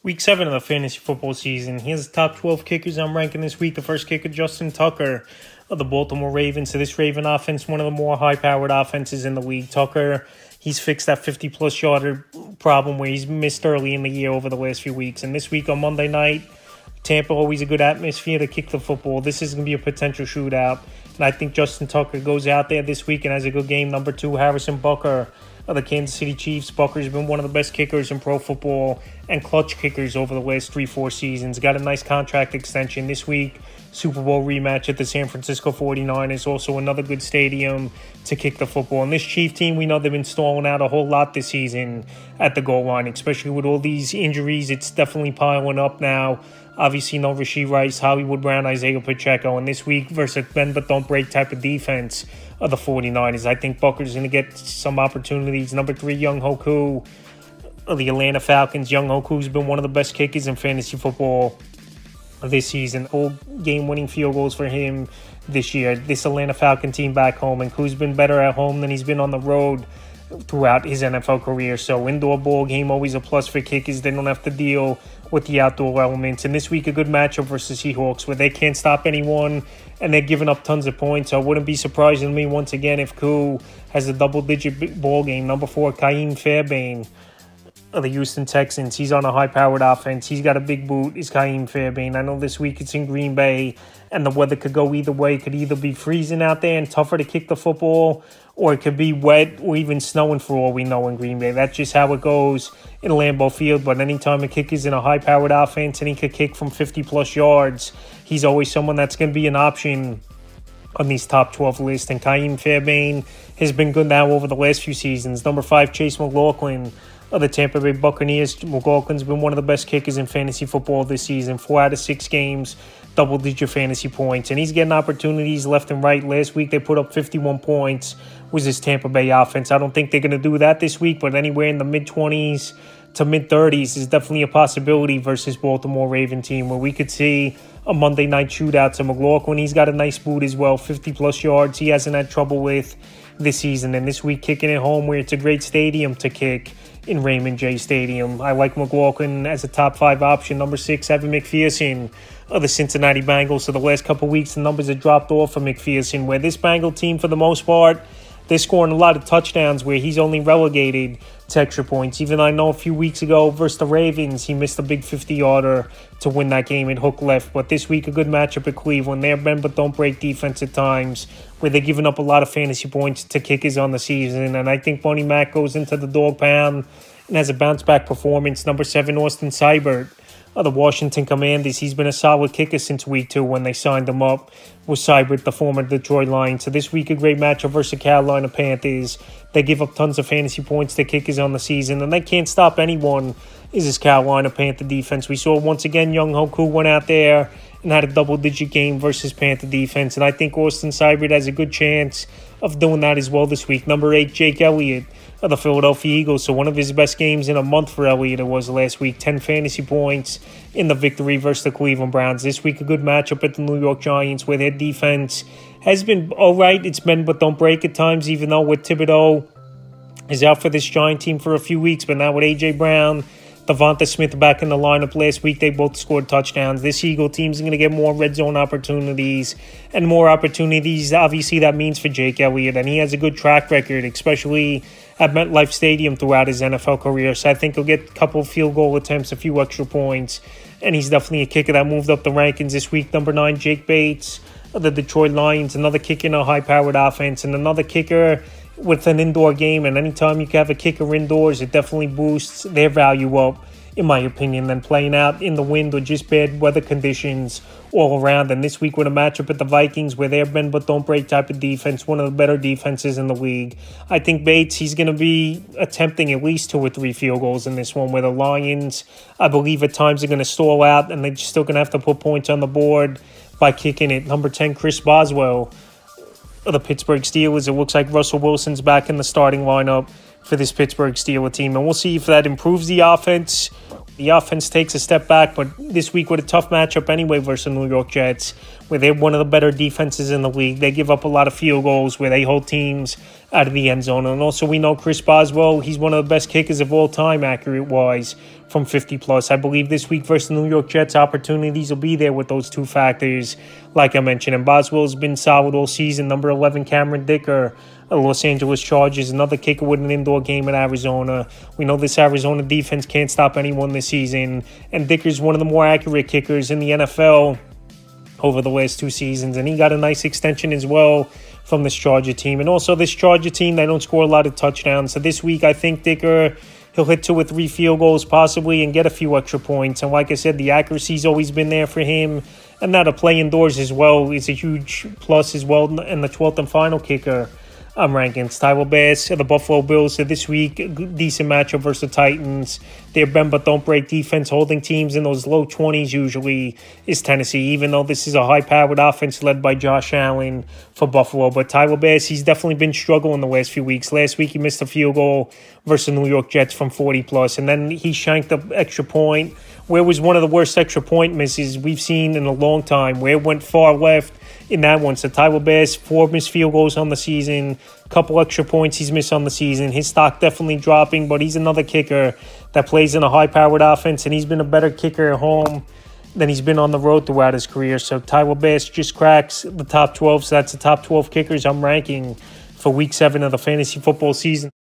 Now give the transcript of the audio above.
Week 7 of the fantasy football season. Here's the top 12 kickers I'm ranking this week. The first kicker, Justin Tucker of the Baltimore Ravens. So this Raven offense, one of the more high-powered offenses in the league. Tucker, he's fixed that 50-plus yarder problem where he's missed early in the year over the last few weeks. And this week on Monday night, Tampa, always a good atmosphere to kick the football. This is going to be a potential shootout. And I think Justin Tucker goes out there this week and has a good game. Number 2, Harrison Butker of the Kansas City Chiefs. Butker's been one of the best kickers in pro football and clutch kickers over the last 3-4 seasons. Got a nice contract extension this week. Super Bowl rematch at the San Francisco 49ers. Also another good stadium to kick the football. And this Chief team, we know they've been stalling out a whole lot this season at the goal line, especially with all these injuries. It's definitely piling up now. Obviously, no Rashee Rice, Hollywood Brown, Isaiah Pacheco. And this week versus bend but don't break type of defense of the 49ers, I think Butker's going to get some opportunities. Number 3, Young Hoku of the Atlanta Falcons. Young Hoku's been one of the best kickers in fantasy football this season. All game-winning field goals for him this year. This Atlanta Falcon team back home, and Ku's been better at home than he's been on the road throughout his NFL career. So indoor ball game, always a plus for kickers. They don't have to deal with the outdoor elements. And this week, a good matchup versus Seahawks where they can't stop anyone and they're giving up tons of points. So it wouldn't be surprising to me once again if Ku has a double-digit ball game. Number 4, Ka'im Fairbairn of the Houston Texans. He's on a high-powered offense. He's got a big boot, is Ka'im Fairbairn. I know this week it's in Green Bay, and the weather could go either way. It could either be freezing out there and tougher to kick the football, or it could be wet or even snowing for all we know in Green Bay. That's just how it goes in Lambeau Field. But anytime a kicker's in a high-powered offense and he could kick from 50-plus yards, he's always someone that's going to be an option on these top 12 lists. And Ka'im Fairbairn has been good now over the last few seasons. Number 5, Chase McLaughlin of the Tampa Bay Buccaneers. McLaughlin's been one of the best kickers in fantasy football this season. 4 out of 6 games, double-digit fantasy points. And he's getting opportunities left and right. Last week they put up 51 points was his Tampa Bay offense. I don't think they're going to do that this week, but anywhere in the mid-20s to mid-30s is definitely a possibility versus Baltimore Raven team where we could see a Monday night shootout to McLaughlin. He's got a nice boot as well, 50-plus yards. He hasn't had trouble with this season. And this week kicking it home where it's a great stadium to kick in Raymond J. Stadium. I like McLaughlin as a top 5 option. Number 6, Evan McPherson of the Cincinnati Bengals. So the last couple of weeks, the numbers have dropped off for McPherson, where this Bengal team, for the most part, they're scoring a lot of touchdowns where he's only relegated to extra points. Even I know a few weeks ago versus the Ravens, he missed a big 50-yarder to win that game at hook left. But this week, a good matchup at Cleveland. They're bend but don't break defense at times where they're giving up a lot of fantasy points to kickers on the season. And I think Bonnie Mack goes into the dog pound and has a bounce-back performance. Number 7, Austin Seibert of the Washington Commanders. He's been a solid kicker since week 2 when they signed him up with Seibert, the former Detroit Lions. So this week, a great matchup versus the Carolina Panthers. They give up tons of fantasy points to kickers on the season, and they can't stop anyone, is this Carolina Panther defense. We saw once again Young Hoku went out there and had a double-digit game versus Panther defense, and I think Austin Seibert has a good chance of doing that as well this week. Number 8, Jake Elliott of the Philadelphia Eagles. So one of his best games in a month for Elliott it was last week. 10 fantasy points in the victory versus the Cleveland Browns. This week, a good matchup at the New York Giants where their defense has been all right. It's been but don't break at times, even though with Thibodeau is out for this Giant team for a few weeks. But now with A.J. Brown, Devonta Smith back in the lineup last week, they both scored touchdowns. This Eagle team's going to get more red zone opportunities and more opportunities. Obviously, that means for Jake Elliott, and he has a good track record, especially at MetLife Stadium throughout his NFL career. So I think he'll get a couple of field goal attempts, a few extra points, and he's definitely a kicker that moved up the rankings this week. Number 9, Jake Bates of the Detroit Lions, another kicker in a high-powered offense, and another kicker with an indoor game. And anytime you can have a kicker indoors, it definitely boosts their value up, in my opinion, than playing out in the wind or just bad weather conditions all around. And this week with a matchup at the Vikings where they're bend but don't break type of defense, one of the better defenses in the league. I think Bates, he's going to be attempting at least 2 or 3 field goals in this one where the Lions, I believe at times, are going to stall out and they're still going to have to put points on the board by kicking it. Number 10, Chris Boswell of the Pittsburgh Steelers. It looks like Russell Wilson's back in the starting lineup for this Pittsburgh Steelers team, and we'll see if that improves the offense. The offense takes a step back, but this week with a tough matchup anyway versus the New York Jets, where they're one of the better defenses in the league. They give up a lot of field goals where they hold teams out of the end zone. And also we know Chris Boswell, he's one of the best kickers of all time, accurate-wise, from 50+. I believe this week versus the New York Jets, opportunities will be there with those two factors, like I mentioned. And Boswell's been solid all season. Number 11, Cameron Dicker, Los Angeles Chargers, another kicker with an indoor game in Arizona. We know this Arizona defense can't stop anyone this season. And Dicker's one of the more accurate kickers in the NFL over the last 2 seasons. And he got a nice extension as well from this Charger team. And also this Charger team, they don't score a lot of touchdowns. So this week, I think Dicker, he'll hit 2 or 3 field goals possibly and get a few extra points. And like I said, the accuracy's always been there for him. And now to play indoors as well is a huge plus as well. And the 12th and final kicker I'm ranking Tyler Bass of the Buffalo Bills. So this week, decent matchup versus the Titans. Their bend but don't break defense, holding teams in those low 20s usually is Tennessee, even though this is a high-powered offense led by Josh Allen for Buffalo. But Tyler Bass, he's definitely been struggling the last few weeks. Last week, he missed a field goal versus the New York Jets from 40+, and then he shanked an extra point, where was one of the worst extra point misses we've seen in a long time, where it went far left in that one. So Tyler Bass, 4 missed field goals on the season, a couple extra points he's missed on the season. His stock definitely dropping, but he's another kicker that plays in a high-powered offense, and he's been a better kicker at home than he's been on the road throughout his career. So Tyler Bass just cracks the top 12, so that's the top 12 kickers I'm ranking for Week 7 of the fantasy football season.